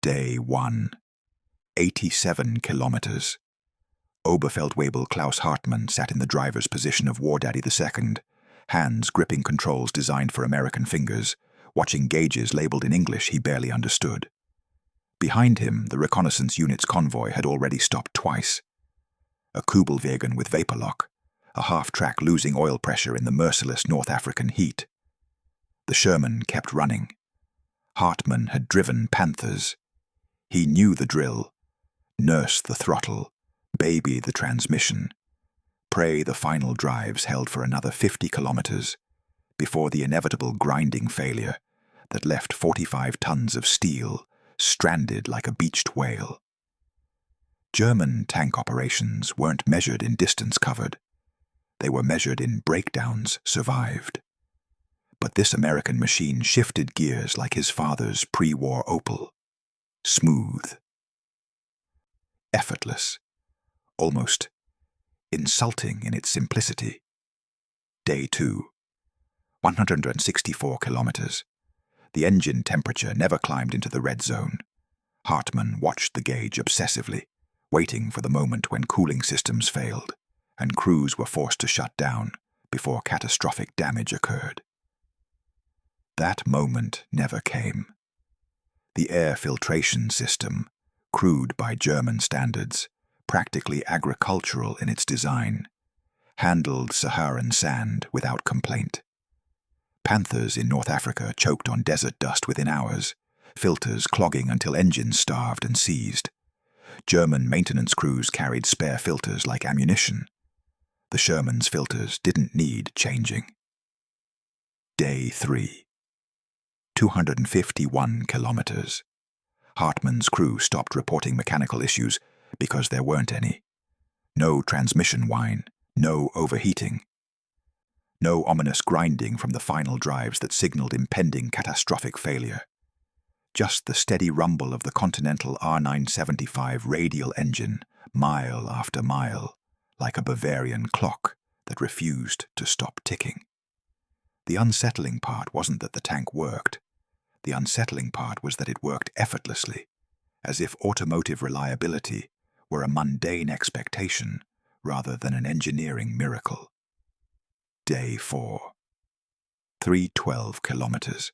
Day 1. 87 kilometers. Oberfeldwebel Klaus Hartmann sat in the driver's position of War Daddy II, hands gripping controls designed for American fingers, watching gauges labeled in English he barely understood. Behind him, the reconnaissance unit's convoy had already stopped twice. A Kugelwagen with vapor lock, a half-track losing oil pressure in the merciless North African heat. The Sherman kept running. Hartmann had driven Panthers. He knew the drill. Nurse the throttle, baby the transmission, pray the final drives held for another 50 kilometers before the inevitable grinding failure that left 45 tons of steel stranded like a beached whale. German tank operations weren't measured in distance covered. They were measured in breakdowns survived. But this American machine shifted gears like his father's pre-war Opel. Smooth. Effortless. Almost insulting in its simplicity. Day 2. 164 kilometers. The engine temperature never climbed into the red zone. Hartmann watched the gauge obsessively, waiting for the moment when cooling systems failed and crews were forced to shut down before catastrophic damage occurred. That moment never came. The air filtration system, crude by German standards, practically agricultural in its design, handled Saharan sand without complaint. Panthers in North Africa choked on desert dust within hours, filters clogging until engines starved and seized. German maintenance crews carried spare filters like ammunition. The Sherman's filters didn't need changing. Day 3. 251 kilometers. Hartmann's crew stopped reporting mechanical issues because there weren't any. No transmission whine, no overheating. No ominous grinding from the final drives that signaled impending catastrophic failure. Just the steady rumble of the Continental R975 radial engine, mile after mile, like a Bavarian clock that refused to stop ticking. The unsettling part wasn't that the tank worked. The unsettling part was that it worked effortlessly, as if automotive reliability were a mundane expectation rather than an engineering miracle. Day 4. 312 kilometers.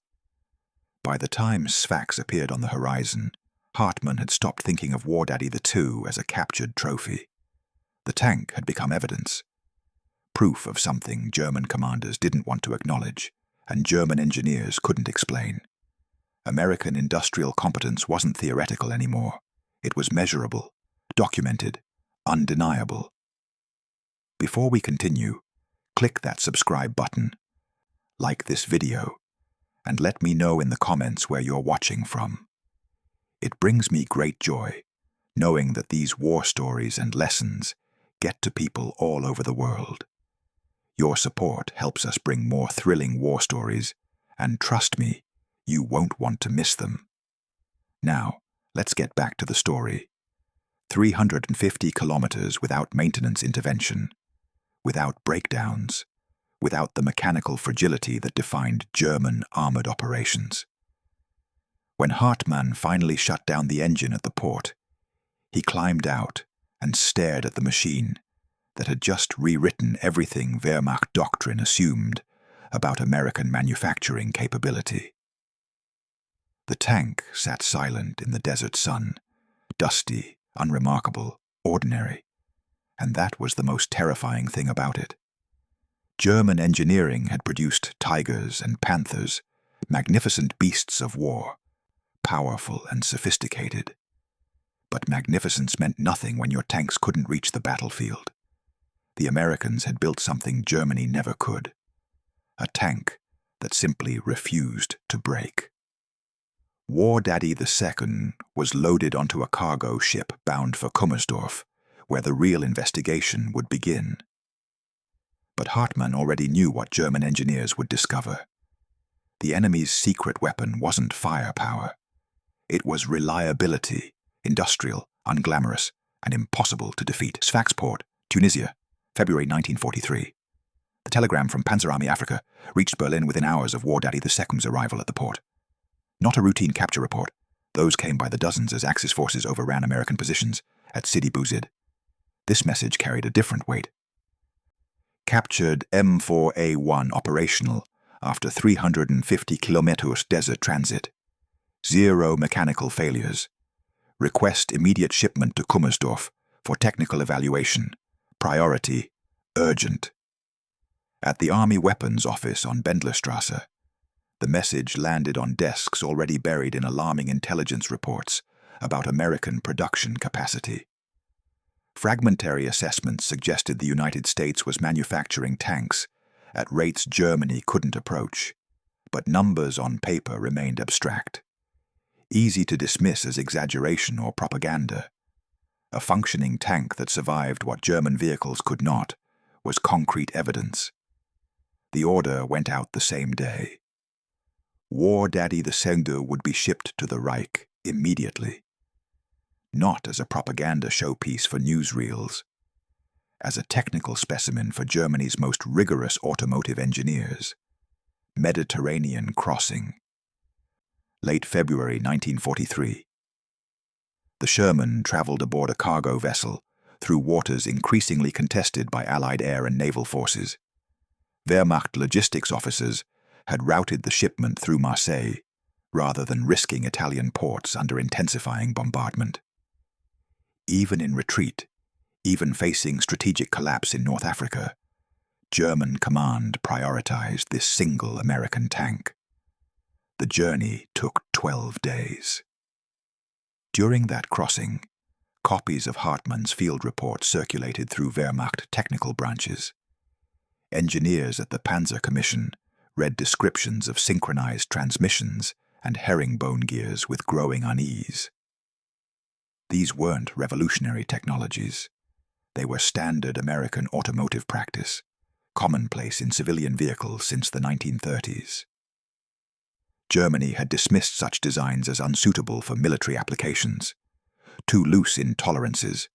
By the time Sfax appeared on the horizon, Hartmann had stopped thinking of War Daddy II as a captured trophy. The tank had become evidence. Proof of something German commanders didn't want to acknowledge, and German engineers couldn't explain. American industrial competence wasn't theoretical anymore. It was measurable, documented, undeniable. Before we continue, click that subscribe button, like this video, and let me know in the comments where you're watching from. It brings me great joy, knowing that these war stories and lessons get to people all over the world. Your support helps us bring more thrilling war stories, and trust me, you won't want to miss them. Now, let's get back to the story. 350 kilometers without maintenance intervention, without breakdowns, without the mechanical fragility that defined German armored operations. When Hartmann finally shut down the engine at the port, he climbed out and stared at the machine that had just rewritten everything Wehrmacht doctrine assumed about American manufacturing capability. The tank sat silent in the desert sun, dusty, unremarkable, ordinary, and that was the most terrifying thing about it. German engineering had produced Tigers and Panthers, magnificent beasts of war, powerful and sophisticated. But magnificence meant nothing when your tanks couldn't reach the battlefield. The Americans had built something Germany never could, a tank that simply refused to break. War Daddy II was loaded onto a cargo ship bound for Kummersdorf, where the real investigation would begin. But Hartmann already knew what German engineers would discover. The enemy's secret weapon wasn't firepower. It was reliability, industrial, unglamorous, and impossible to defeat. Sfaxport, Tunisia, February 1943. The telegram from Panzer Army Africa reached Berlin within hours of War Daddy II's arrival at the port. Not a routine capture report, Those came by the dozens as Axis forces overran American positions at Sidi Bouzid. This message carried a different weight. Captured M4A1 operational after 350 kilometers desert transit. 0 mechanical failures. Request immediate shipment to Kummersdorf for technical evaluation. Priority, urgent. At the Army Weapons Office on Bendlerstrasse, the message landed on desks already buried in alarming intelligence reports about American production capacity. Fragmentary assessments suggested the United States was manufacturing tanks at rates Germany couldn't approach, but numbers on paper remained abstract, easy to dismiss as exaggeration or propaganda. A functioning tank that survived what German vehicles could not was concrete evidence. The order went out the same day. War Daddy the Sender would be shipped to the Reich immediately, not as a propaganda showpiece for newsreels, as a technical specimen for Germany's most rigorous automotive engineers. Mediterranean crossing. Late February 1943. The Sherman traveled aboard a cargo vessel through waters increasingly contested by Allied air and naval forces. Wehrmacht logistics officers had routed the shipment through Marseille rather than risking Italian ports under intensifying bombardment. Even in retreat, even facing strategic collapse in North Africa, German command prioritized this single American tank. The journey took 12 days. During that crossing, copies of Hartmann's field report circulated through Wehrmacht technical branches. Engineers at the Panzer Commission read descriptions of synchronized transmissions and herringbone gears with growing unease. These weren't revolutionary technologies. They were standard American automotive practice, commonplace in civilian vehicles since the 1930s. Germany had dismissed such designs as unsuitable for military applications, too loose in tolerances,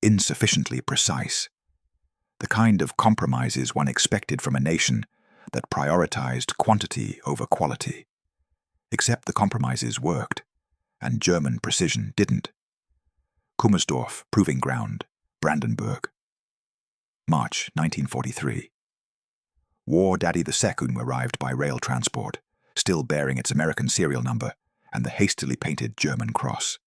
insufficiently precise, the kind of compromises one expected from a nation that prioritized quantity over quality. Except the compromises worked, and German precision didn't. Kummersdorf, Proving Ground, Brandenburg. March 1943. War Daddy II arrived by rail transport, still bearing its American serial number and the hastily painted German cross.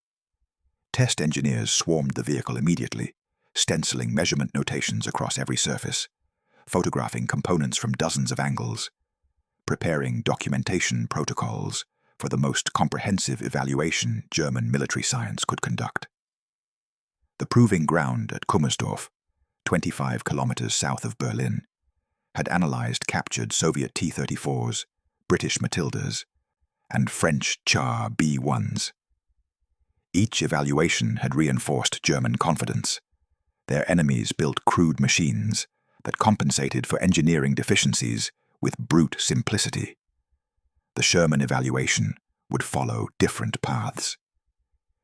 Test engineers swarmed the vehicle immediately, stenciling measurement notations across every surface, photographing components from dozens of angles, preparing documentation protocols for the most comprehensive evaluation German military science could conduct. The Proving Ground at Kummersdorf, 25 kilometers south of Berlin, had analyzed captured Soviet T-34s, British Matildas, and French Char B-1s. Each evaluation had reinforced German confidence. Their enemies built crude machines that compensated for engineering deficiencies with brute simplicity. The Sherman evaluation would follow different paths.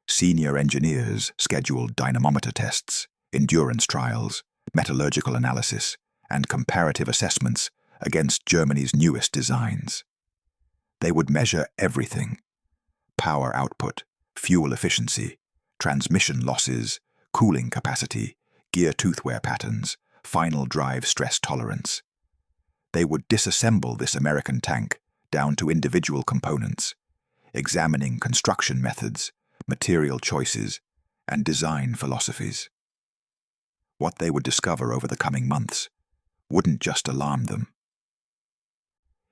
Senior engineers scheduled dynamometer tests, endurance trials, metallurgical analysis, and comparative assessments against Germany's newest designs. They would measure everything: power output, fuel efficiency, transmission losses, cooling capacity, gear tooth wear patterns, final drive stress tolerance. They would disassemble this American tank down to individual components, examining construction methods, material choices, and design philosophies. What they would discover over the coming months wouldn't just alarm them.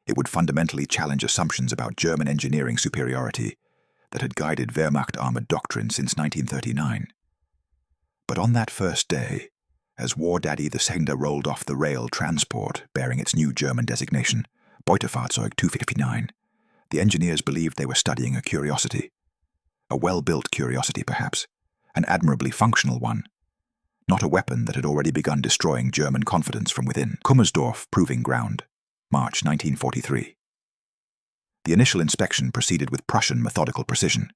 It would fundamentally challenge assumptions about German engineering superiority that had guided Wehrmacht armored doctrine since 1939. But on that first day, as War Daddy the Sender rolled off the rail transport bearing its new German designation, Beutefahrzeug 259, the engineers believed they were studying a curiosity. A well-built curiosity, perhaps, an admirably functional one, not a weapon that had already begun destroying German confidence from within. Kummersdorf Proving Ground, March 1943. The initial inspection proceeded with Prussian methodical precision.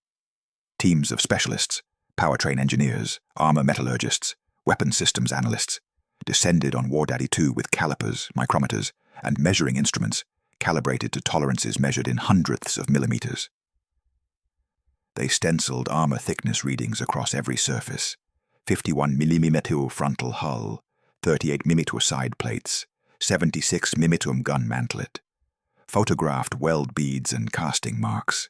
Teams of specialists, powertrain engineers, armor metallurgists, weapon systems analysts, descended on War Daddy II with calipers, micrometers, and measuring instruments calibrated to tolerances measured in hundredths of millimeters. They stenciled armor thickness readings across every surface: 51 mm frontal hull, 38 mm side plates, 76 mm gun mantlet, photographed weld beads and casting marks,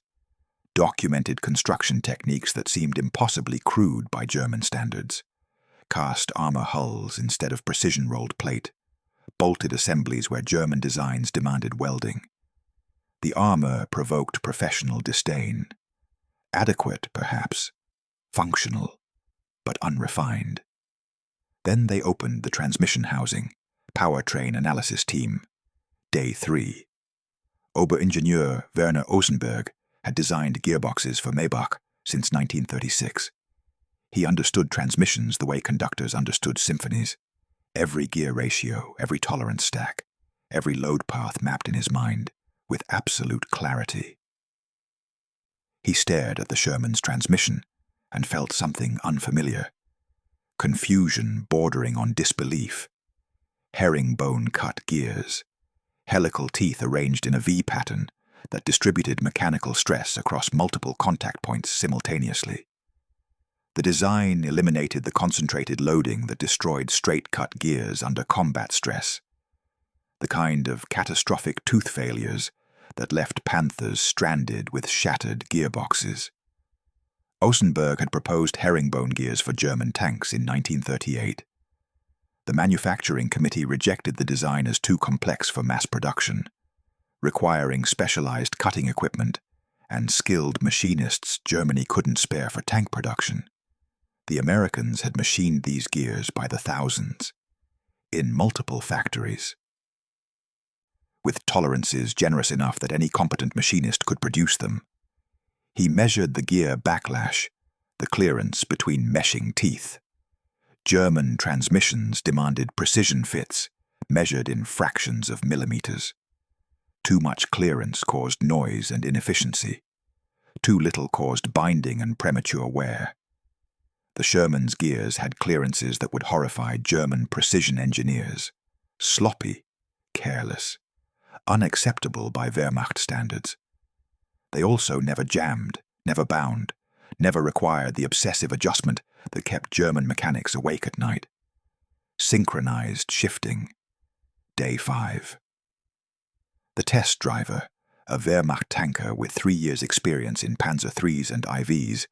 documented construction techniques that seemed impossibly crude by German standards: cast armor hulls instead of precision-rolled plate, bolted assemblies where German designs demanded welding. The armor provoked professional disdain. Adequate, perhaps, functional, but unrefined. Then they opened the transmission housing, powertrain analysis team. Day 3. Oberingenieur Werner Osenberg had designed gearboxes for Maybach since 1936. He understood transmissions the way conductors understood symphonies. Every gear ratio, every tolerance stack, every load path mapped in his mind with absolute clarity. He stared at the Sherman's transmission and felt something unfamiliar. Confusion bordering on disbelief. Herringbone-cut gears. Helical teeth arranged in a V pattern that distributed mechanical stress across multiple contact points simultaneously. The design eliminated the concentrated loading that destroyed straight-cut gears under combat stress, the kind of catastrophic tooth failures that left Panthers stranded with shattered gearboxes. Osenberg had proposed herringbone gears for German tanks in 1938. The manufacturing committee rejected the design as too complex for mass production, requiring specialized cutting equipment and skilled machinists Germany couldn't spare for tank production. The Americans had machined these gears by the thousands, in multiple factories. With tolerances generous enough that any competent machinist could produce them, he measured the gear backlash, the clearance between meshing teeth. German transmissions demanded precision fits, measured in fractions of millimeters. Too much clearance caused noise and inefficiency. Too little caused binding and premature wear. The Sherman's gears had clearances that would horrify German precision engineers. Sloppy, careless, unacceptable by Wehrmacht standards. They also never jammed, never bound, never required the obsessive adjustment that kept German mechanics awake at night. Synchronized shifting. Day 5. The test driver, a Wehrmacht tanker with 3 years' experience in Panzer IIIs and IVs,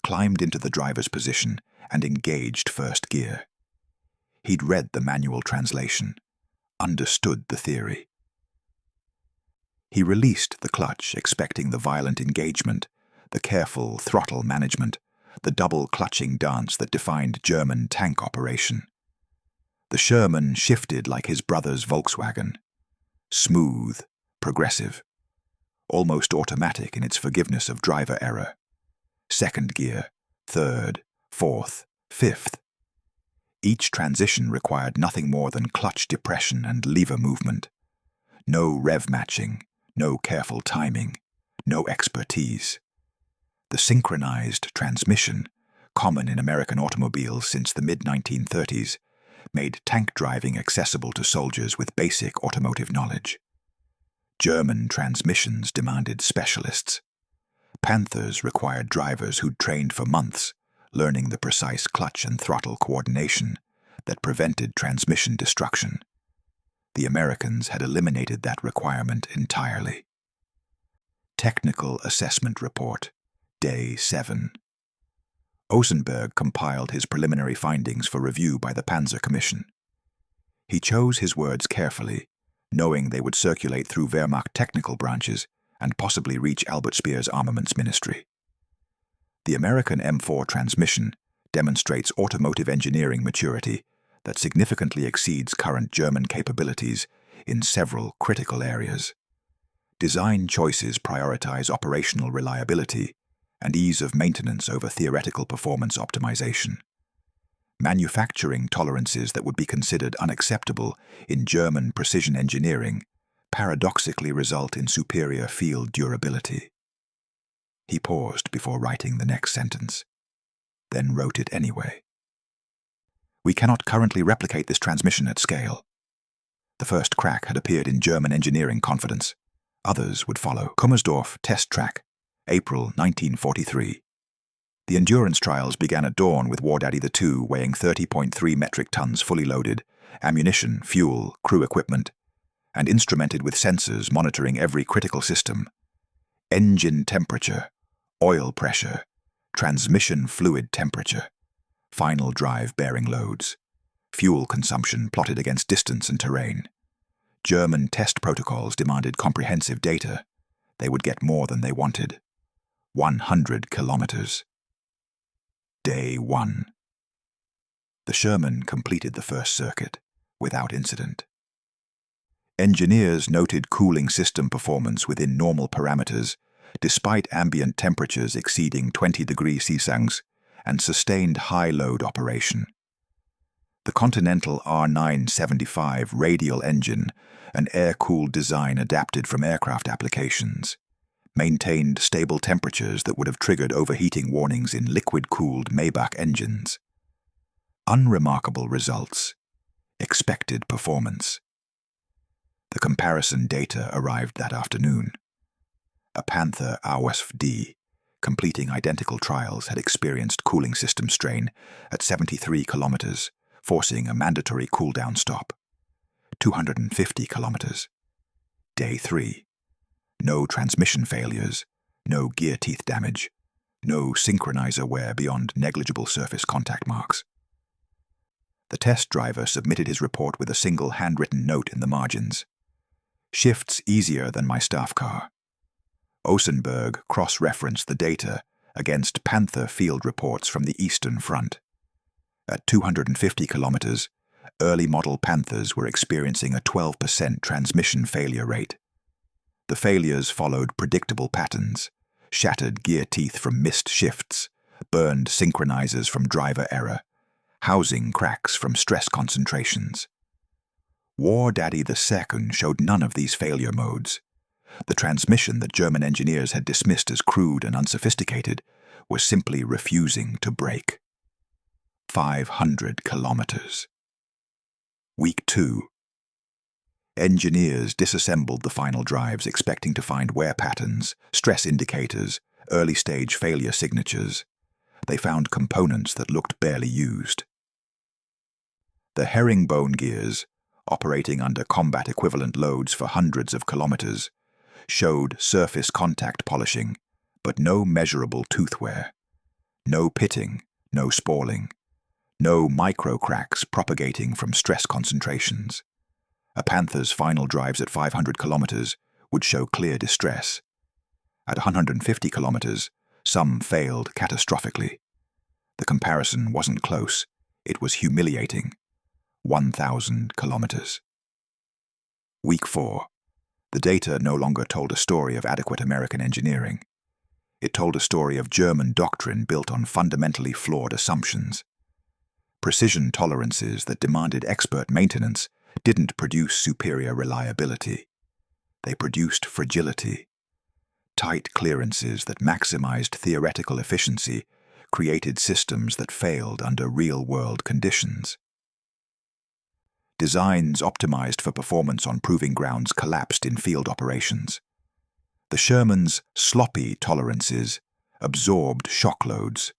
climbed into the driver's position and engaged first gear. He'd read the manual translation, understood the theory. He released the clutch, expecting the violent engagement, the careful throttle management, the double clutching dance that defined German tank operation. The Sherman shifted like his brother's Volkswagen. Smooth, progressive, almost automatic in its forgiveness of driver error. Second gear, third, fourth, fifth. Each transition required nothing more than clutch depression and lever movement. No rev matching, no careful timing, no expertise. The synchronized transmission, common in American automobiles since the mid-1930s, made tank driving accessible to soldiers with basic automotive knowledge. German transmissions demanded specialists. Panthers required drivers who'd trained for months, learning the precise clutch and throttle coordination that prevented transmission destruction. The Americans had eliminated that requirement entirely. Technical Assessment Report, Day 7. Osenberg compiled his preliminary findings for review by the Panzer Commission. He chose his words carefully, knowing they would circulate through Wehrmacht technical branches and possibly reach Albert Speer's armaments ministry. The American M4 transmission demonstrates automotive engineering maturity that significantly exceeds current German capabilities in several critical areas. Design choices prioritize operational reliability and ease of maintenance over theoretical performance optimization. Manufacturing tolerances that would be considered unacceptable in German precision engineering paradoxically result in superior field durability. He paused before writing the next sentence, then wrote it anyway. We cannot currently replicate this transmission at scale. The first crack had appeared in German engineering confidence. Others would follow. Kummersdorf test track, April 1943. The endurance trials began at dawn with War Daddy II weighing 30.3 metric tons fully loaded, ammunition, fuel, crew equipment, and instrumented with sensors monitoring every critical system: engine temperature, oil pressure, transmission fluid temperature, final drive bearing loads, fuel consumption plotted against distance and terrain. German test protocols demanded comprehensive data. They would get more than they wanted. 100 kilometers. Day 1. The Sherman completed the first circuit without incident. Engineers noted cooling system performance within normal parameters, despite ambient temperatures exceeding 20 degrees Celsius and sustained high-load operation. The Continental R975 radial engine, an air-cooled design adapted from aircraft applications, maintained stable temperatures that would have triggered overheating warnings in liquid-cooled Maybach engines. Unremarkable results. Expected performance. The comparison data arrived that afternoon. A Panther AWSF-D, completing identical trials, had experienced cooling system strain at 73 kilometers, forcing a mandatory cool-down stop. 250 kilometers. Day 3. No transmission failures, no gear teeth damage, no synchronizer wear beyond negligible surface contact marks. The test driver submitted his report with a single handwritten note in the margins. Shifts easier than my staff car. Osenberg cross-referenced the data against Panther field reports from the Eastern Front. At 250 kilometers, early model Panthers were experiencing a 12% transmission failure rate. The failures followed predictable patterns: shattered gear teeth from missed shifts, burned synchronizers from driver error, housing cracks from stress concentrations. War Daddy II showed none of these failure modes. The transmission that German engineers had dismissed as crude and unsophisticated was simply refusing to break. 500 kilometers. Week 2. Engineers disassembled the final drives, expecting to find wear patterns, stress indicators, early-stage failure signatures. They found components that looked barely used. The herringbone gears, operating under combat equivalent loads for hundreds of kilometers, showed surface contact polishing, but no measurable tooth wear. No pitting, no spalling, no micro cracks propagating from stress concentrations. A Panther's final drives at 500 kilometers would show clear distress. At 150 kilometers, some failed catastrophically. The comparison wasn't close, it was humiliating. 1,000 kilometers. Week 4. The data no longer told a story of adequate American engineering. It told a story of German doctrine built on fundamentally flawed assumptions. Precision tolerances that demanded expert maintenance didn't produce superior reliability. They produced fragility. Tight clearances that maximized theoretical efficiency created systems that failed under real-world conditions. Designs optimized for performance on proving grounds collapsed in field operations. The Sherman's sloppy tolerances absorbed shock loads.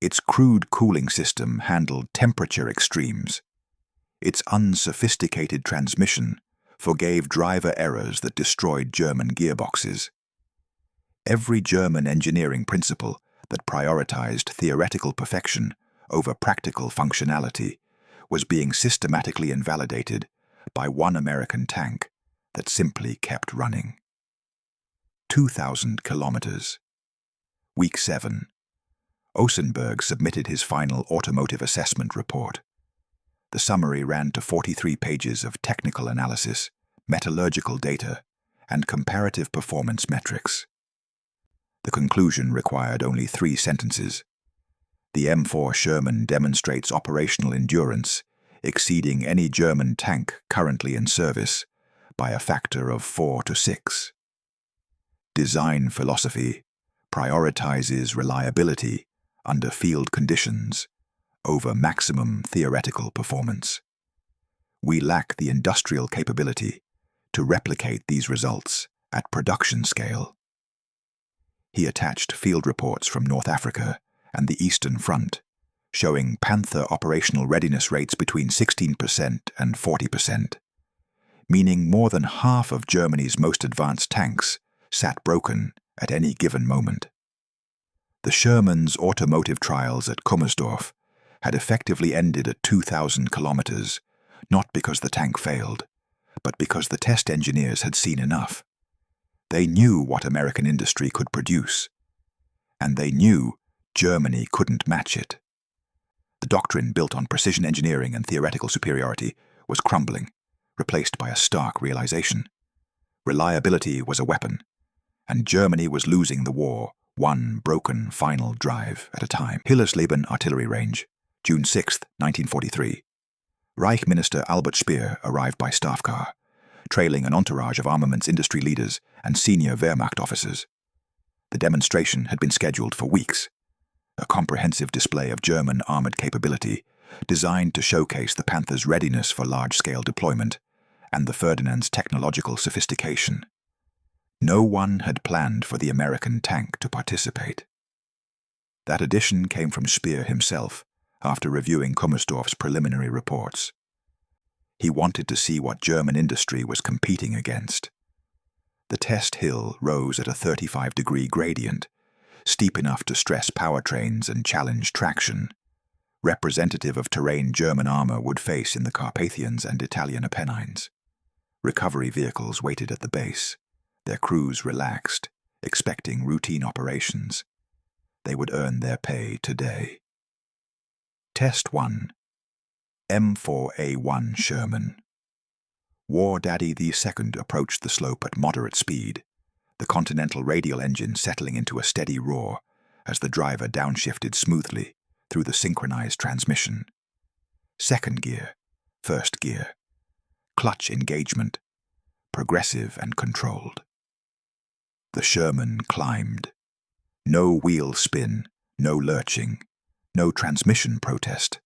Its crude cooling system handled temperature extremes. Its unsophisticated transmission forgave driver errors that destroyed German gearboxes. Every German engineering principle that prioritized theoretical perfection over practical functionality was being systematically invalidated by one American tank that simply kept running. 2,000 kilometers. Week 7. Osenberg submitted his final automotive assessment report. The summary ran to 43 pages of technical analysis, metallurgical data, and comparative performance metrics. The conclusion required only 3 sentences. The M4 Sherman demonstrates operational endurance exceeding any German tank currently in service by a factor of 4 to 6. Design philosophy prioritizes reliability under field conditions over maximum theoretical performance. We lack the industrial capability to replicate these results at production scale. He attached field reports from North Africa and the Eastern Front, showing Panther operational readiness rates between 16% and 40%, meaning more than half of Germany's most advanced tanks sat broken at any given moment. The Sherman's automotive trials at Kummersdorf had effectively ended at 2,000 kilometers, not because the tank failed, but because the test engineers had seen enough. They knew what American industry could produce, and they knew Germany couldn't match it. The doctrine built on precision engineering and theoretical superiority was crumbling, replaced by a stark realization. Reliability was a weapon, and Germany was losing the war, one broken final drive at a time. Hillersleben Artillery Range, June 6, 1943. Reich Minister Albert Speer arrived by staff car, trailing an entourage of armaments industry leaders and senior Wehrmacht officers. The demonstration had been scheduled for weeks, a comprehensive display of German armored capability designed to showcase the Panther's readiness for large-scale deployment and the Ferdinand's technological sophistication. No one had planned for the American tank to participate. That addition came from Speer himself after reviewing Kummersdorf's preliminary reports. He wanted to see what German industry was competing against. The test hill rose at a 35-degree gradient, steep enough to stress powertrains and challenge traction, representative of terrain German armor would face in the Carpathians and Italian Apennines. Recovery vehicles waited at the base, their crews relaxed, expecting routine operations. They would earn their pay today. Test 1. M4A1 Sherman. War Daddy II approached the slope at moderate speed, the Continental radial engine settling into a steady roar as the driver downshifted smoothly through the synchronized transmission. Second gear, first gear, clutch engagement, progressive and controlled. The Sherman climbed. No wheel spin, no lurching, no transmission protest.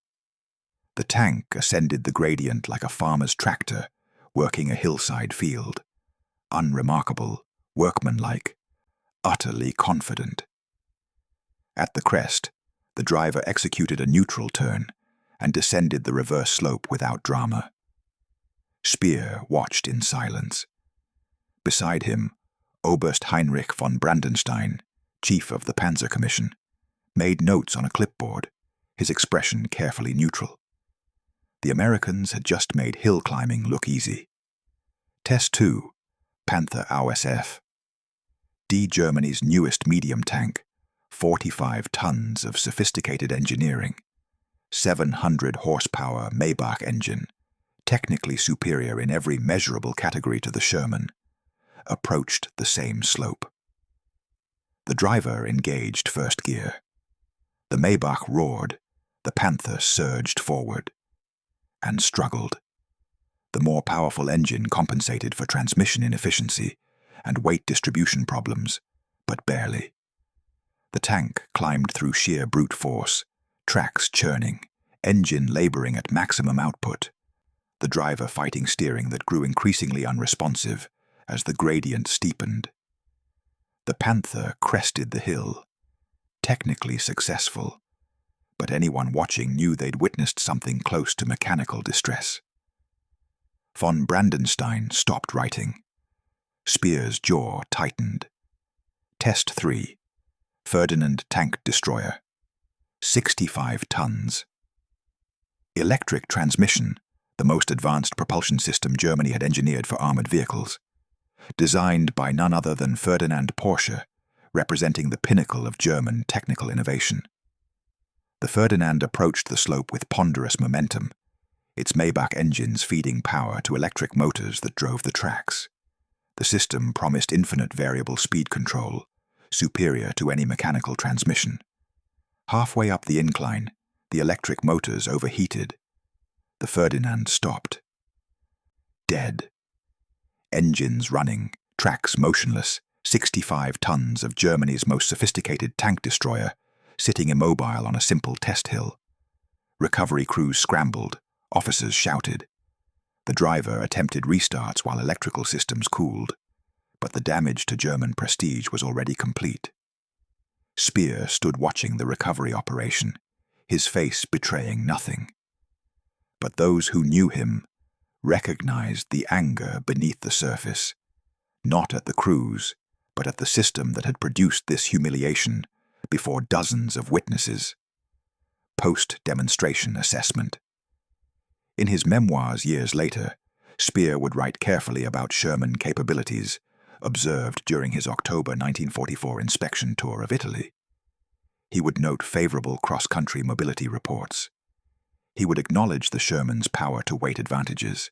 The tank ascended the gradient like a farmer's tractor working a hillside field, unremarkable, workmanlike, utterly confident. At the crest, the driver executed a neutral turn and descended the reverse slope without drama. Speer watched in silence. Beside him, Oberst Heinrich von Brandenstein, chief of the Panzer Commission, made notes on a clipboard, his expression carefully neutral. The Americans had just made hill climbing look easy. Test 2, Panther AUSF. D Germany's newest medium tank, 45 tons of sophisticated engineering, 700 horsepower Maybach engine, technically superior in every measurable category to the Sherman, approached the same slope. The driver engaged first gear. The Maybach roared, the Panther surged forward, and struggled. The more powerful engine compensated for transmission inefficiency and weight distribution problems, but barely. The tank climbed through sheer brute force, tracks churning, engine laboring at maximum output, the driver fighting steering that grew increasingly unresponsive as the gradient steepened. The Panther crested the hill, technically successful, but anyone watching knew they'd witnessed something close to mechanical distress. Von Brandenstein stopped writing. Speer's jaw tightened. Test 3. Ferdinand Tank Destroyer. 65 tons. Electric transmission, the most advanced propulsion system Germany had engineered for armored vehicles. Designed by none other than Ferdinand Porsche, representing the pinnacle of German technical innovation. The Ferdinand approached the slope with ponderous momentum, its Maybach engines feeding power to electric motors that drove the tracks. The system promised infinite variable speed control, superior to any mechanical transmission. Halfway up the incline, the electric motors overheated. The Ferdinand stopped. Dead. Engines running, tracks motionless, 65 tons of Germany's most sophisticated tank destroyer, sitting immobile on a simple test hill. Recovery crews scrambled, officers shouted. The driver attempted restarts while electrical systems cooled, but the damage to German prestige was already complete. Speer stood watching the recovery operation, his face betraying nothing. But those who knew him recognized the anger beneath the surface, not at the crews, but at the system that had produced this humiliation before dozens of witnesses. Post-demonstration assessment. In his memoirs years later, Speer would write carefully about Sherman capabilities observed during his October 1944 inspection tour of Italy. He would note favorable cross-country mobility reports. He would acknowledge the Sherman's power-to-weight advantages.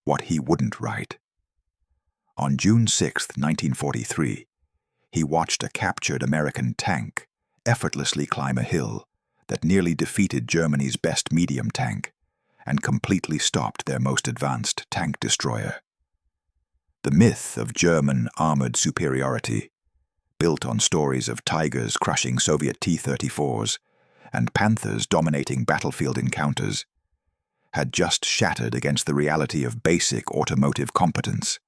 What he wouldn't write. On June 6, 1943, he watched a captured American tank effortlessly climb a hill that nearly defeated Germany's best medium tank and completely stopped their most advanced tank destroyer. The myth of German armored superiority, built on stories of Tigers crushing Soviet T-34s and Panthers dominating battlefield encounters, had just shattered against the reality of basic automotive competence.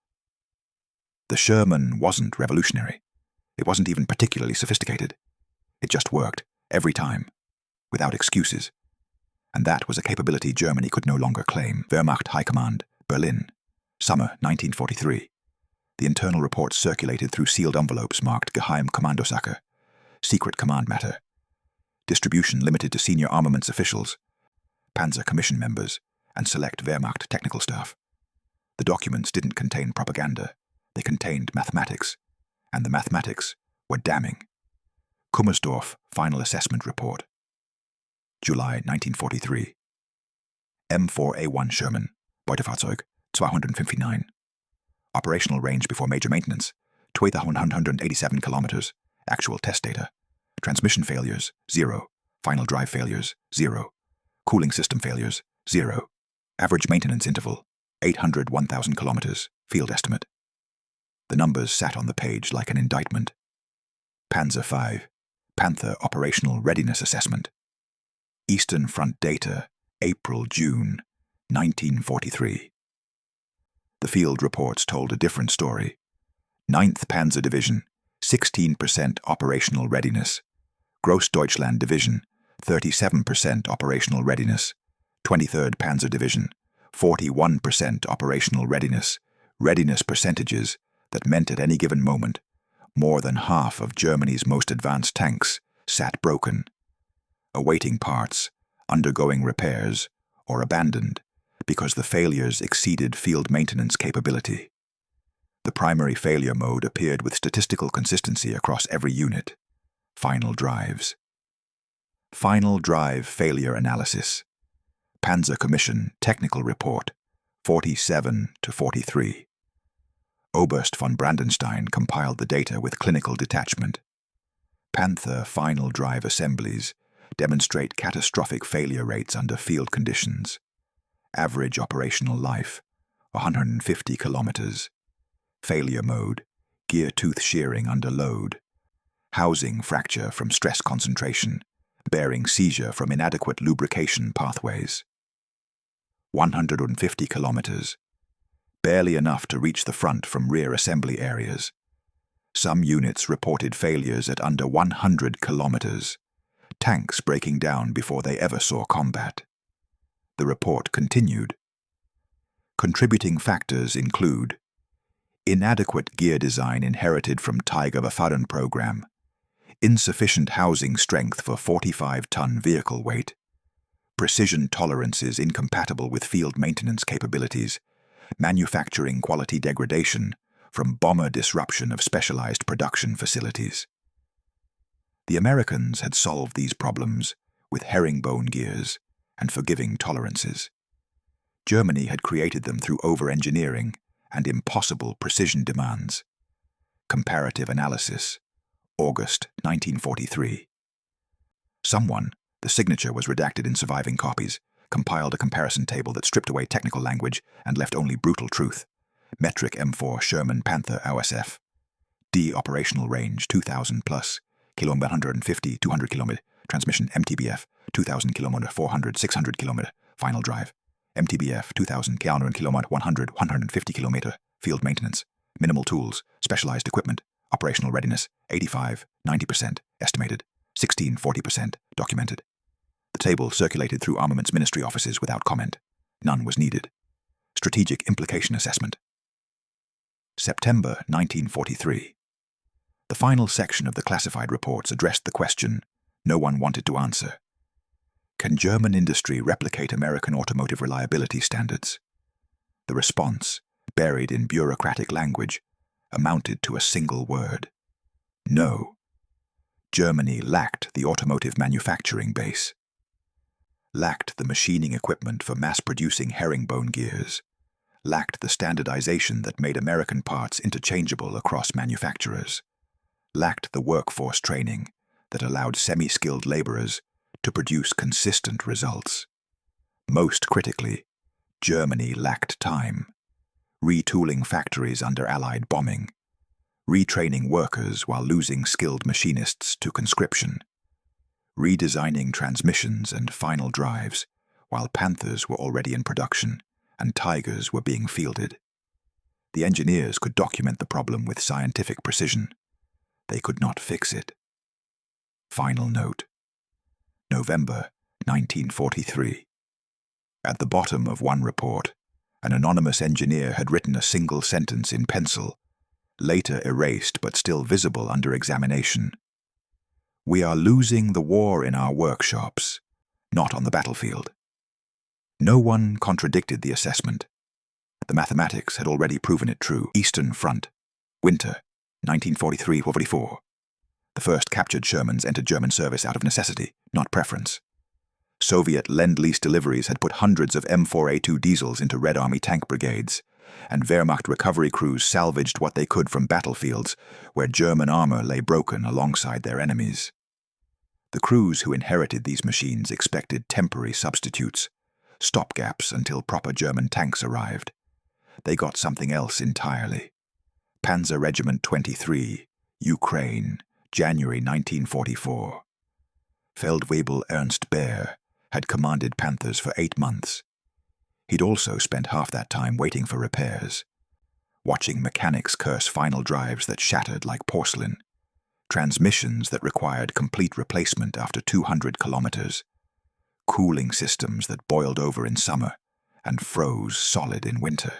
The Sherman wasn't revolutionary. It wasn't even particularly sophisticated. It just worked, every time, without excuses. And that was a capability Germany could no longer claim. Wehrmacht High Command, Berlin, summer 1943. The internal reports circulated through sealed envelopes marked Geheim Kommandosache, secret command matter. Distribution limited to senior armaments officials, Panzer commission members, and select Wehrmacht technical staff. The documents didn't contain propaganda. They contained mathematics, and the mathematics were damning. Kummersdorf Final Assessment Report. July 1943. M4A1 Sherman, Beutefahrzeug 259. Operational range before major maintenance, 2,187 kilometers. Actual test data. Transmission failures, 0. Final drive failures, 0. Cooling system failures, 0. Average maintenance interval, 801,000 kilometers. Field estimate. The numbers sat on the page like an indictment. Panzer V, Panther Operational Readiness Assessment. Eastern Front data, April-June 1943. The field reports told a different story. 9th Panzer Division, 16% operational readiness. Grossdeutschland Division, 37% operational readiness. 23rd Panzer Division, 41% operational readiness. Readiness percentages that meant at any given moment, more than half of Germany's most advanced tanks sat broken, awaiting parts, undergoing repairs, or abandoned because the failures exceeded field maintenance capability. The primary failure mode appeared with statistical consistency across every unit. Final drives. Final drive failure analysis. Panzer Commission Technical Report, 47-43. Oberst von Brandenstein compiled the data with clinical detachment. Panther final drive assemblies demonstrate catastrophic failure rates under field conditions. Average operational life, 150 kilometers. Failure mode, gear tooth shearing under load. Housing fracture from stress concentration, bearing seizure from inadequate lubrication pathways. 150 kilometers. Barely enough to reach the front from rear assembly areas. Some units reported failures at under 100 kilometers, tanks breaking down before they ever saw combat. The report continued. Contributing factors include inadequate gear design inherited from Tiger Waffen program, insufficient housing strength for 45-ton vehicle weight, precision tolerances incompatible with field maintenance capabilities, manufacturing quality degradation from bomber disruption of specialized production facilities. The Americans had solved these problems with herringbone gears and forgiving tolerances. Germany had created them through over-engineering and impossible precision demands. Comparative analysis, August 1943. Someone, the signature was redacted in surviving copies, compiled a comparison table that stripped away technical language and left only brutal truth. Metric M4 Sherman Panther OSF. D operational range 2,000 plus, kilo 150, 200 km. Transmission MTBF 2,000 km, 400, 600 km. Final drive. MTBF 2,000 km, 100, 150 km. Field maintenance. Minimal tools, specialized equipment. Operational readiness, 85-90%, estimated, 16-40%, documented. The table circulated through Armaments Ministry offices without comment. None was needed. Strategic Implication Assessment. September 1943. The final section of the classified reports addressed the question no one wanted to answer. Can German industry replicate American automotive reliability standards? The response, buried in bureaucratic language, amounted to a single word. No. Germany lacked the automotive manufacturing base, lacked the machining equipment for mass-producing herringbone gears, lacked the standardization that made American parts interchangeable across manufacturers, lacked the workforce training that allowed semi-skilled laborers to produce consistent results. Most critically, Germany lacked time, retooling factories under Allied bombing, retraining workers while losing skilled machinists to conscription, redesigning transmissions and final drives while Panthers were already in production and Tigers were being fielded. The engineers could document the problem with scientific precision. They could not fix it. Final note. November 1943. At the bottom of one report, an anonymous engineer had written a single sentence in pencil, later erased but still visible under examination. We are losing the war in our workshops, not on the battlefield. No one contradicted the assessment. The mathematics had already proven it true. Eastern Front, winter, 1943-44. The first captured Shermans entered German service out of necessity, not preference. Soviet Lend-Lease deliveries had put hundreds of M4A2 diesels into Red Army tank brigades, and Wehrmacht recovery crews salvaged what they could from battlefields where German armor lay broken alongside their enemies. The crews who inherited these machines expected temporary substitutes, stopgaps until proper German tanks arrived. They got something else entirely. Panzer Regiment 23, Ukraine, January 1944. Feldwebel Ernst Baer had commanded Panthers for 8 months. He'd also spent half that time waiting for repairs, watching mechanics curse final drives that shattered like porcelain, transmissions that required complete replacement after 200 kilometers, cooling systems that boiled over in summer and froze solid in winter.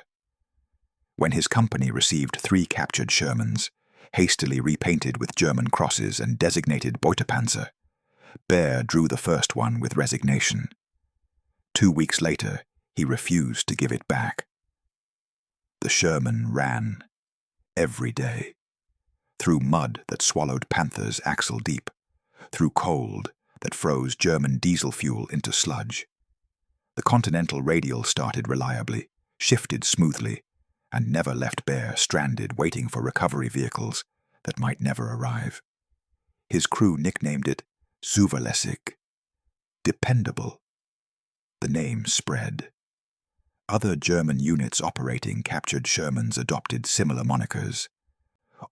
When his company received 3 captured Shermans, hastily repainted with German crosses and designated Beutepanzer, Baer drew the first one with resignation. 2 weeks later, he refused to give it back. The Sherman ran, every day, through mud that swallowed Panthers axle deep, through cold that froze German diesel fuel into sludge. The Continental radial started reliably, shifted smoothly, and never left Baer stranded waiting for recovery vehicles that might never arrive. His crew nicknamed it Zuverlässig, dependable. The name spread. Other German units operating captured Shermans adopted similar monikers,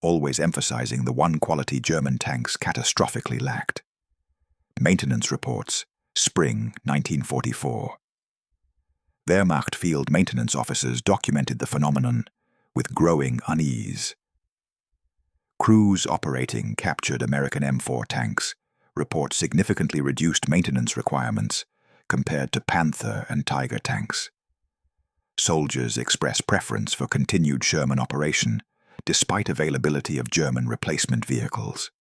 always emphasizing the one quality German tanks catastrophically lacked. Maintenance reports, spring 1944. Wehrmacht field maintenance officers documented the phenomenon with growing unease. Crews operating captured American M4 tanks report significantly reduced maintenance requirements compared to Panther and Tiger tanks. Soldiers express preference for continued Sherman operation despite availability of German replacement vehicles.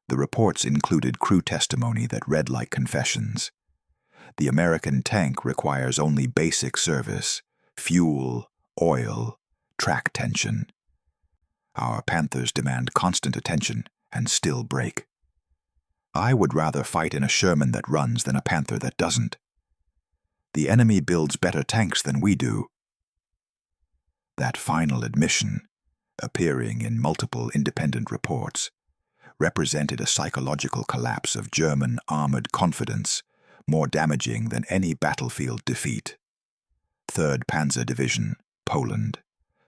The reports included crew testimony that read like confessions. The American tank requires only basic service, fuel, oil, track tension. Our Panthers demand constant attention and still break. I would rather fight in a Sherman that runs than a Panther that doesn't. The enemy builds better tanks than we do. That final admission, appearing in multiple independent reports, represented a psychological collapse of German armored confidence more damaging than any battlefield defeat. 3rd Panzer Division, Poland,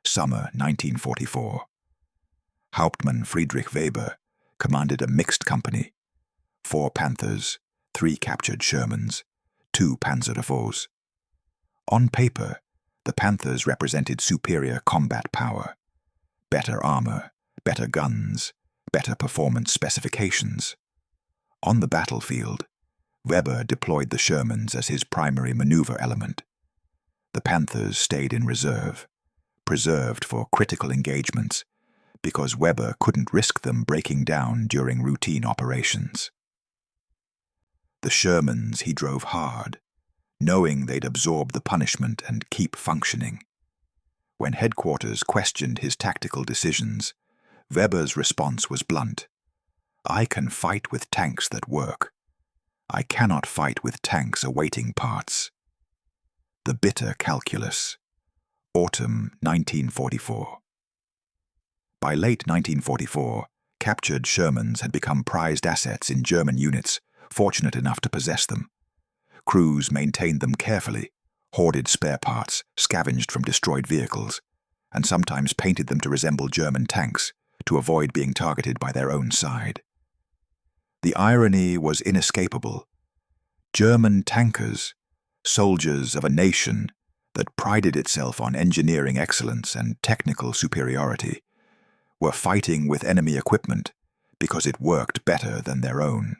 summer 1944. Hauptmann Friedrich Weber commanded a mixed company, 4 Panthers, 3 captured Shermans, 2 Panzerabweis. On paper, the Panthers represented superior combat power, better armor, better guns, better performance specifications. On the battlefield, Weber deployed the Shermans as his primary maneuver element. The Panthers stayed in reserve, preserved for critical engagements, because Weber couldn't risk them breaking down during routine operations. The Shermans he drove hard, knowing they'd absorb the punishment and keep functioning. When headquarters questioned his tactical decisions, Weber's response was blunt. "I can fight with tanks that work. I cannot fight with tanks awaiting parts." The bitter calculus. Autumn 1944. By late 1944, captured Shermans had become prized assets in German units fortunate enough to possess them. Crews maintained them carefully, hoarded spare parts scavenged from destroyed vehicles, and sometimes painted them to resemble German tanks to avoid being targeted by their own side. The irony was inescapable. German tankers, soldiers of a nation that prided itself on engineering excellence and technical superiority, were fighting with enemy equipment because it worked better than their own.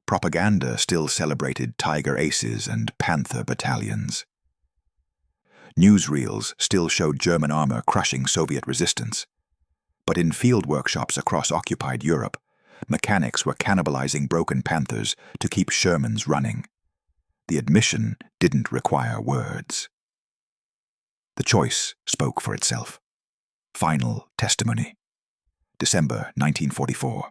Propaganda still celebrated Tiger Aces and Panther battalions. Newsreels still showed German armor crushing Soviet resistance. But in field workshops across occupied Europe, mechanics were cannibalizing broken Panthers to keep Shermans running. The admission didn't require words. The choice spoke for itself. Final testimony. December 1944.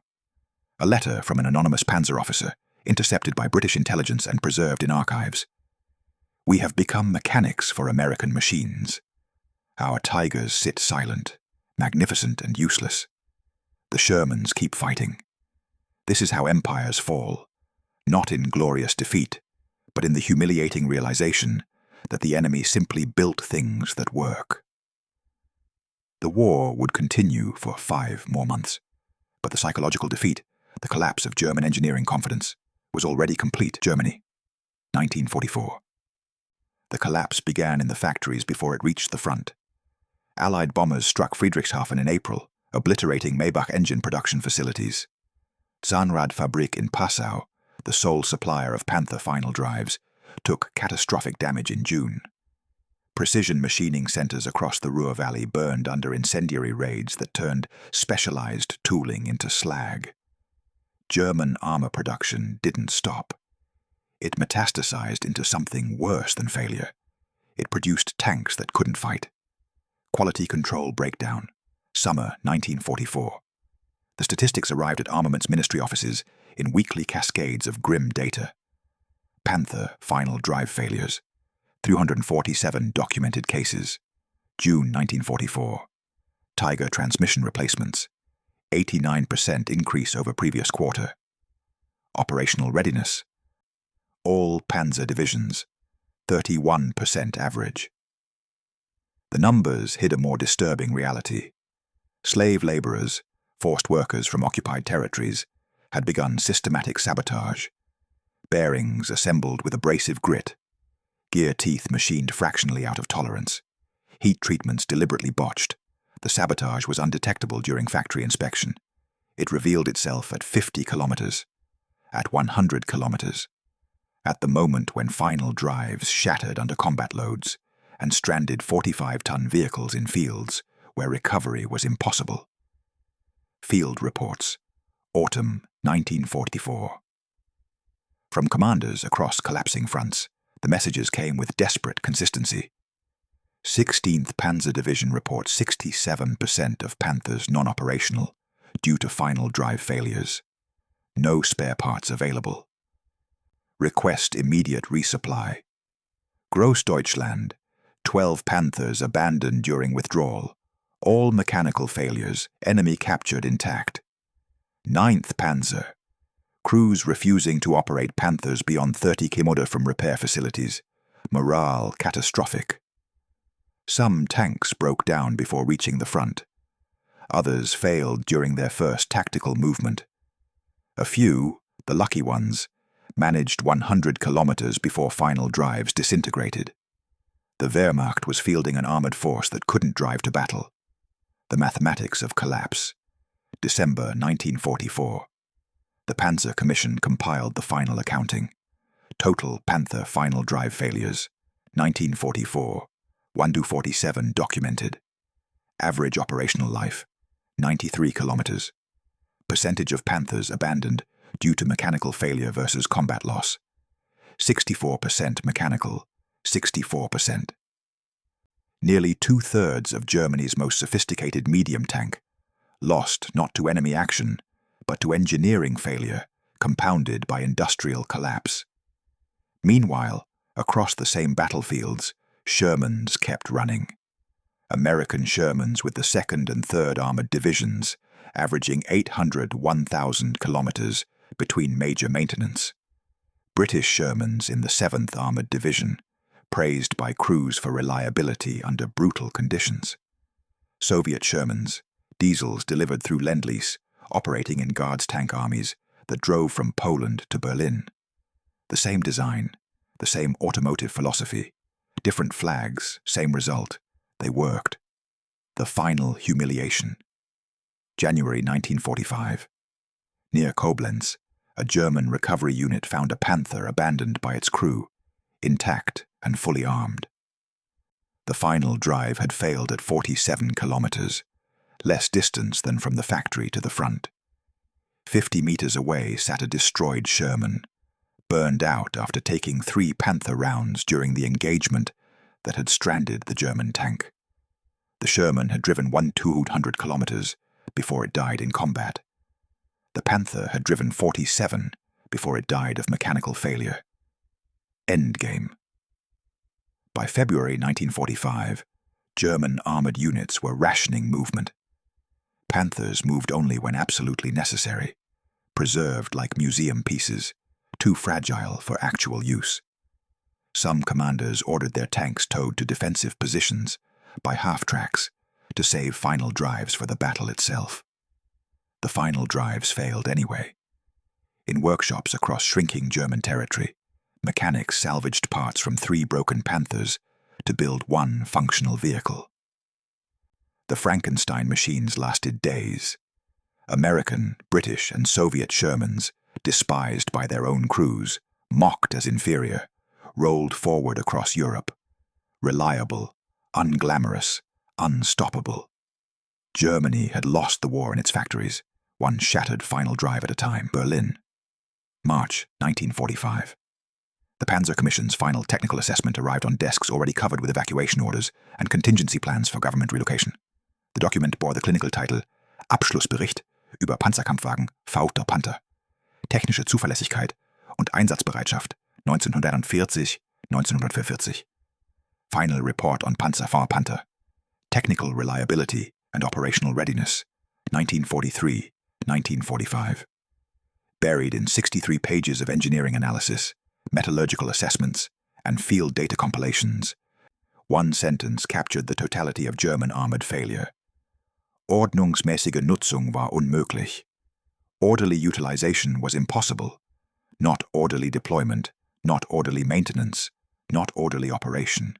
A letter from an anonymous Panzer officer, intercepted by British intelligence and preserved in archives. "We have become mechanics for American machines. Our Tigers sit silent, magnificent and useless. The Shermans keep fighting. This is how empires fall, not in glorious defeat, but in the humiliating realization that the enemy simply built things that work." The war would continue for 5 more months, but the psychological defeat, the collapse of German engineering confidence, was already complete. Germany, 1944. The collapse began in the factories before it reached the front. Allied bombers struck Friedrichshafen in April, obliterating Maybach engine production facilities. Zahnradfabrik in Passau, the sole supplier of Panther final drives, took catastrophic damage in June. Precision machining centers across the Ruhr Valley burned under incendiary raids that turned specialized tooling into slag. German armor production didn't stop. It metastasized into something worse than failure. It produced tanks that couldn't fight. Quality control breakdown. Summer 1944. The statistics arrived at Armaments Ministry offices in weekly cascades of grim data. Panther final drive failures. 347 documented cases. June 1944. Tiger transmission replacements. 89% increase over previous quarter. Operational readiness. All Panzer divisions. 31% average. The numbers hid a more disturbing reality. Slave laborers, forced workers from occupied territories, had begun systematic sabotage. Bearings assembled with abrasive grit. Gear teeth machined fractionally out of tolerance. Heat treatments deliberately botched. The sabotage was undetectable during factory inspection. It revealed itself at 50 kilometers, at 100 kilometers, at the moment when final drives shattered under combat loads and stranded 45-ton vehicles in fields where recovery was impossible. Field reports. Autumn 1944. From commanders across collapsing fronts, the messages came with desperate consistency. 16th Panzer Division reports 67% of Panthers non-operational due to final drive failures. No spare parts available. Request immediate resupply. Großdeutschland, 12 Panthers abandoned during withdrawal. All mechanical failures, enemy captured intact. 9th Panzer. Crews refusing to operate Panthers beyond 30 km from repair facilities. Morale catastrophic. Some tanks broke down before reaching the front. Others failed during their first tactical movement. A few, the lucky ones, managed 100 kilometers before final drives disintegrated. The Wehrmacht was fielding an armored force that couldn't drive to battle. The Mathematics of Collapse. December 1944. The Panzer Commission compiled the final accounting. Total Panther final drive failures. 1944. 1-47 documented. Average operational life. 93 kilometers. Percentage of Panthers abandoned due to mechanical failure versus combat loss. 64% mechanical, 64%. Nearly two-thirds of Germany's most sophisticated medium tank lost not to enemy action, but to engineering failure, compounded by industrial collapse. Meanwhile, across the same battlefields, Shermans kept running. American Shermans with the 2nd and 3rd Armored Divisions, averaging 801,000 kilometers between major maintenance. British Shermans in the 7th Armored Division, praised by crews for reliability under brutal conditions. Soviet Shermans, diesels delivered through Lend-Lease, operating in Guards tank armies that drove from Poland to Berlin. The same design, the same automotive philosophy, different flags, same result. They worked. The final humiliation. January 1945. Near Koblenz, a German recovery unit found a Panther abandoned by its crew, intact and fully armed. The final drive had failed at 47 kilometers, less distance than from the factory to the front. 50 meters away sat a destroyed Sherman, burned out after taking 3 Panther rounds during the engagement that had stranded the German tank. The Sherman had driven 200 kilometers before it died in combat. The Panther had driven 47 before it died of mechanical failure. Endgame. By February 1945, German armored units were rationing movement. Panthers moved only when absolutely necessary, preserved like museum pieces, too fragile for actual use. Some commanders ordered their tanks towed to defensive positions by half-tracks to save final drives for the battle itself. The final drives failed anyway. In workshops across shrinking German territory, mechanics salvaged parts from 3 broken Panthers to build 1 functional vehicle. The Frankenstein machines lasted days. American, British, and Soviet Shermans, despised by their own crews, mocked as inferior, rolled forward across Europe. Reliable, unglamorous, unstoppable. Germany had lost the war in its factories, one shattered final drive at a time. Berlin. March 1945. The Panzer Commission's final technical assessment arrived on desks already covered with evacuation orders and contingency plans for government relocation. The document bore the clinical title Abschlussbericht über Panzerkampfwagen V. Panther. Technische Zuverlässigkeit und Einsatzbereitschaft 1941-1944. Final Report on Panzer V. Panther. Technical Reliability and Operational Readiness 1943-1945. Buried in 63 pages of engineering analysis, metallurgical assessments, and field data compilations, one sentence captured the totality of German armored failure. Ordnungsmäßige Nutzung war unmöglich. Orderly utilization was impossible. Not orderly deployment, not orderly maintenance, not orderly operation.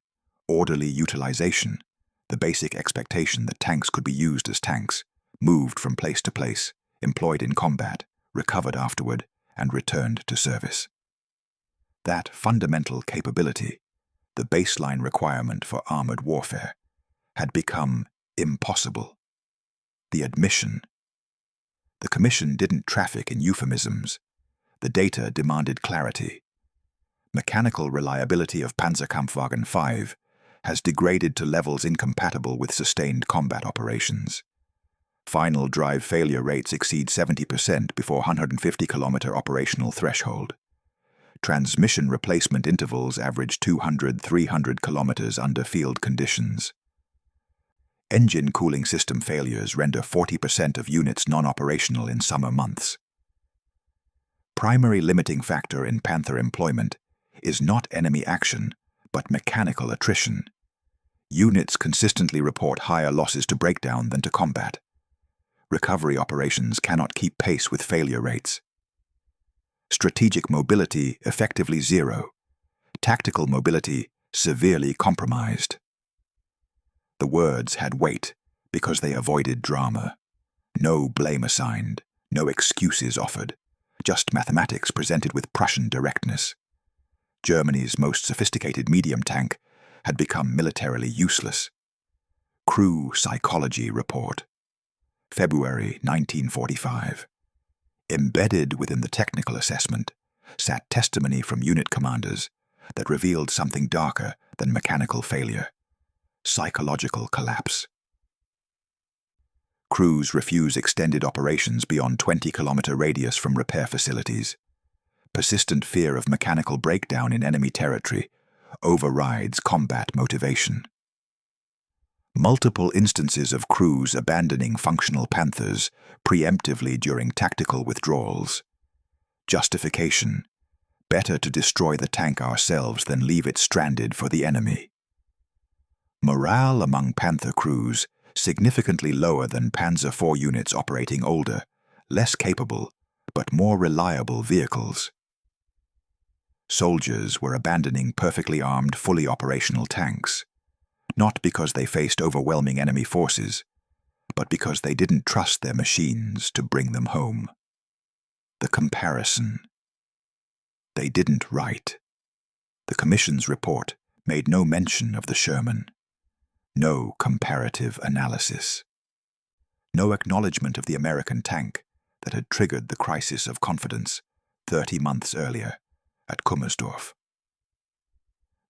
Orderly utilization, the basic expectation that tanks could be used as tanks, moved from place to place, employed in combat, recovered afterward, and returned to service. That fundamental capability, the baseline requirement for armored warfare, had become impossible. The admission. The Commission didn't traffic in euphemisms. The data demanded clarity. Mechanical reliability of Panzerkampfwagen 5 has degraded to levels incompatible with sustained combat operations. Final drive failure rates exceed 70% before 150-kilometer operational threshold. Transmission replacement intervals average 200-300 kilometers under field conditions. Engine cooling system failures render 40% of units non-operational in summer months. Primary limiting factor in Panther employment is not enemy action, but mechanical attrition. Units consistently report higher losses to breakdown than to combat. Recovery operations cannot keep pace with failure rates. Strategic mobility effectively zero. Tactical mobility severely compromised. The words had weight, Because they avoided drama. No blame assigned, no excuses offered, just mathematics presented with Prussian directness. Germany's most sophisticated medium tank had become militarily useless. Crew Psychology Report, February 1945. Embedded within the technical assessment sat testimony from unit commanders that revealed something darker than mechanical failure: psychological collapse. Crews refuse extended operations beyond 20-kilometer radius from repair facilities. Persistent fear of mechanical breakdown in enemy territory overrides combat motivation. Multiple instances of crews abandoning functional Panthers preemptively during tactical withdrawals. Justification: better to destroy the tank ourselves than leave it stranded for the enemy. Morale among Panther crews significantly lower than Panzer IV units operating older, less capable, but more reliable vehicles. Soldiers were abandoning perfectly armed, fully operational tanks, not because they faced overwhelming enemy forces, but because they didn't trust their machines to bring them home. The comparison. They didn't write. The Commission's report made no mention of the Sherman. No comparative analysis. No acknowledgement of the American tank that had triggered the crisis of confidence 30 months earlier at Kummersdorf.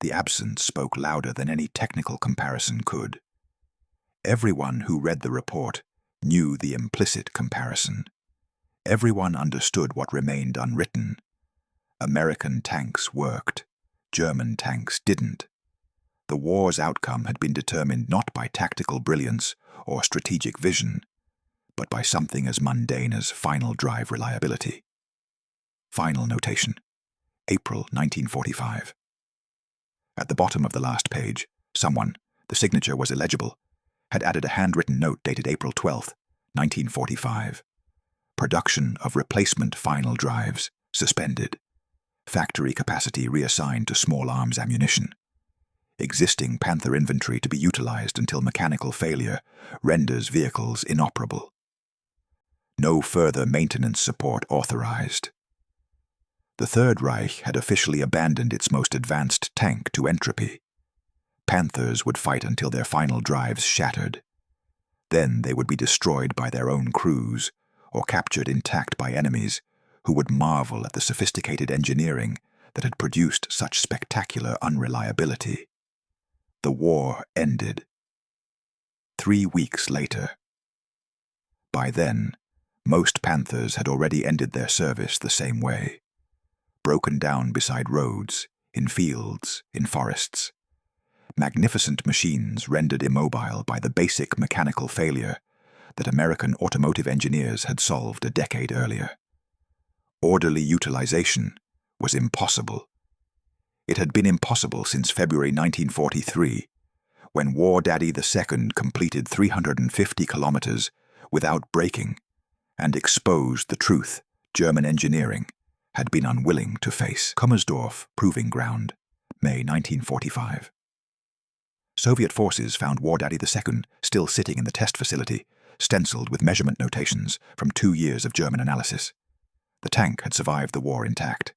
The absence spoke louder than any technical comparison could. Everyone who read the report knew the implicit comparison. Everyone understood what remained unwritten. American tanks worked. German tanks didn't. The war's outcome had been determined not by tactical brilliance or strategic vision, but by something as mundane as final drive reliability. Final notation: April 1945. At the bottom of the last page, someone, the signature was illegible, had added a handwritten note dated April 12, 1945. Production of replacement final drives suspended. Factory capacity reassigned to small arms ammunition. Existing Panther inventory to be utilized until mechanical failure renders vehicles inoperable. No further maintenance support authorized. The Third Reich had officially abandoned its most advanced tank to entropy. Panthers would fight until their final drives shattered. Then they would be destroyed by their own crews, or captured intact by enemies who would marvel at the sophisticated engineering that had produced such spectacular unreliability. The war ended. 3 weeks later. By then, most Panthers had already ended their service the same way. Broken down beside roads, in fields, in forests. Magnificent machines rendered immobile by the basic mechanical failure that American automotive engineers had solved a decade earlier. Orderly utilization was impossible. It had been impossible since February 1943, when War Daddy II completed 350 kilometers without braking and exposed the truth German engineering had been unwilling to face. Kummersdorf Proving Ground, May 1945. Soviet forces found War Daddy II still sitting in the test facility, stenciled with measurement notations from 2 years of German analysis. The tank had survived the war intact,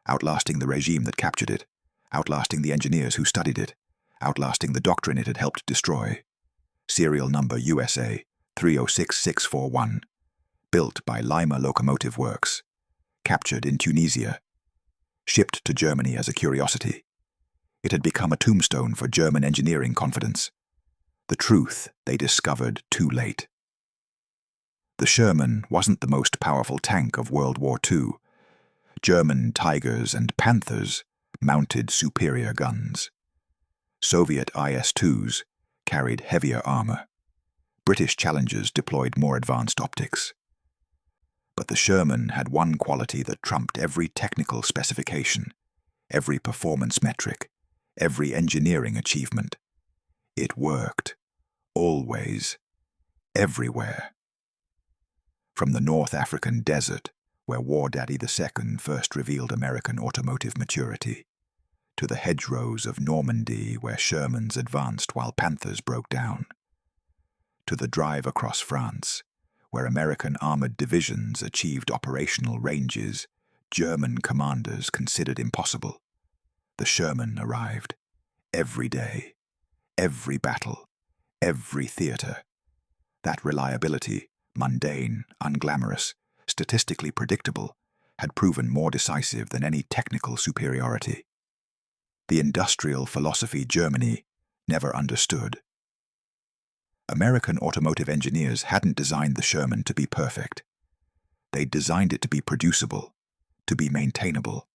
outlasting the regime that captured it, outlasting the engineers who studied it, outlasting the doctrine it had helped destroy. Serial number USA 306641, built by Lima Locomotive Works, captured in Tunisia, shipped to Germany as a curiosity. It had become a tombstone for German engineering confidence. The truth they discovered too late. The Sherman wasn't the most powerful tank of World War II. German Tigers and Panthers mounted superior guns. Soviet IS-2s carried heavier armor. British Challengers deployed more advanced optics. But the Sherman had one quality that trumped every technical specification, every performance metric, every engineering achievement. It worked. Always. Everywhere. From the North African desert, where War Daddy II first revealed American automotive maturity, to the hedgerows of Normandy where Shermans advanced while Panthers broke down, to the drive across France, where American armored divisions achieved operational ranges German commanders considered impossible. The Sherman arrived. Every day, every battle, every theater. That reliability, mundane, unglamorous, statistically predictable, had proven more decisive than any technical superiority. The industrial philosophy Germany never understood. American automotive engineers hadn't designed the Sherman to be perfect. They'd designed it to be producible, to be maintainable,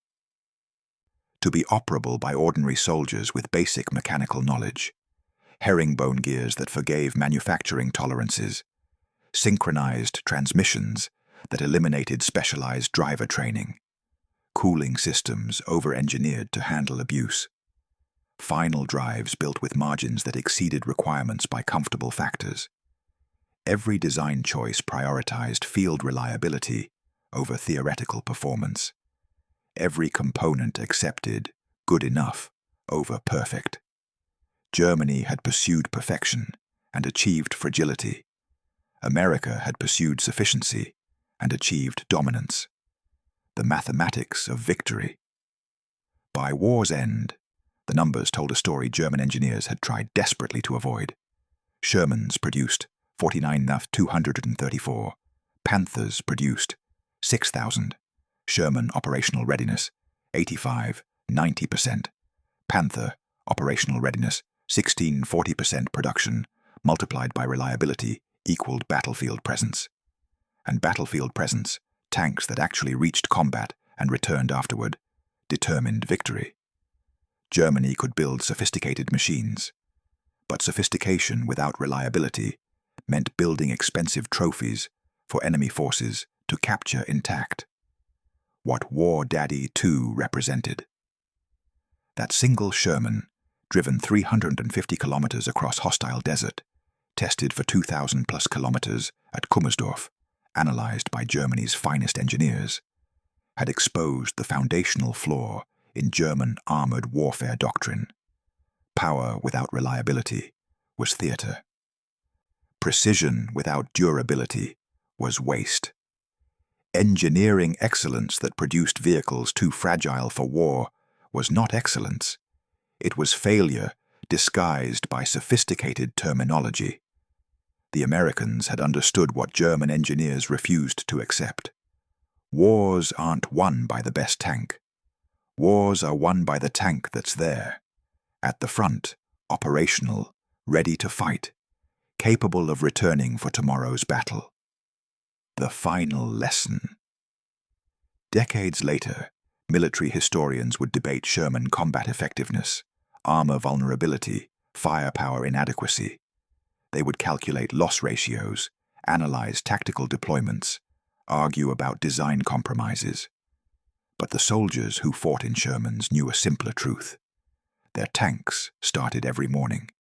to be operable by ordinary soldiers with basic mechanical knowledge, herringbone gears that forgave manufacturing tolerances, synchronized transmissions that eliminated specialized driver training, cooling systems over-engineered to handle abuse, final drives built with margins that exceeded requirements by comfortable factors. Every design choice prioritized field reliability over theoretical performance. Every component accepted good enough over perfect. Germany had pursued perfection and achieved fragility. America had pursued sufficiency and achieved dominance. The mathematics of victory. By war's end, the numbers told a story German engineers had tried desperately to avoid. Shermans produced 49,234. Panthers produced 6,000. Sherman operational readiness 85-90%. Panther operational readiness 16-40% production multiplied by reliability equaled battlefield presence. And battlefield presence, tanks that actually reached combat and returned afterward, determined victory. Germany could build sophisticated machines, but sophistication without reliability meant building expensive trophies for enemy forces to capture intact. What War Daddy 2 represented. That single Sherman, driven 350 kilometers across hostile desert, tested for 2,000 plus kilometers at Kummersdorf, analyzed by Germany's finest engineers, had exposed the foundational flaw in German armored warfare doctrine. Power without reliability was theater. Precision without durability was waste. Engineering excellence that produced vehicles too fragile for war was not excellence. It was failure disguised by sophisticated terminology. The Americans had understood what German engineers refused to accept. Wars aren't won by the best tank. Wars are won by the tank that's there, at the front, operational, ready to fight, capable of returning for tomorrow's battle. The final lesson. Decades later, military historians would debate Sherman combat effectiveness, armor vulnerability, firepower inadequacy. They would calculate loss ratios, analyze tactical deployments, argue about design compromises. But the soldiers who fought in Shermans knew a simpler truth. Their tanks started every morning,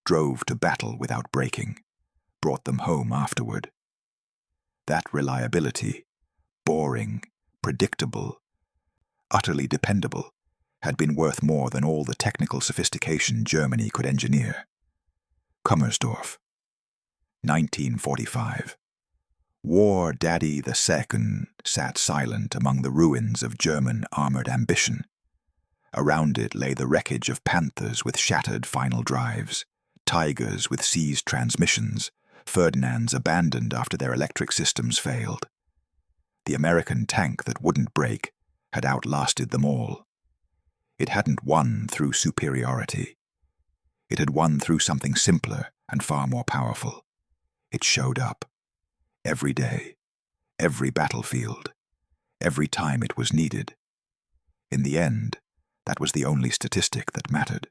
drove to battle without braking, brought them home afterward. That reliability, boring, predictable, utterly dependable, had been worth more than all the technical sophistication Germany could engineer. Kummersdorf, 1945. War Daddy II sat silent among the ruins of German armored ambition. Around it lay the wreckage of Panthers with shattered final drives, Tigers with seized transmissions, Ferdinands abandoned after their electric systems failed. The American tank that wouldn't break had outlasted them all. It hadn't won through superiority. It had won through something simpler and far more powerful. It showed up. Every day, every battlefield, every time it was needed. In the end, that was the only statistic that mattered.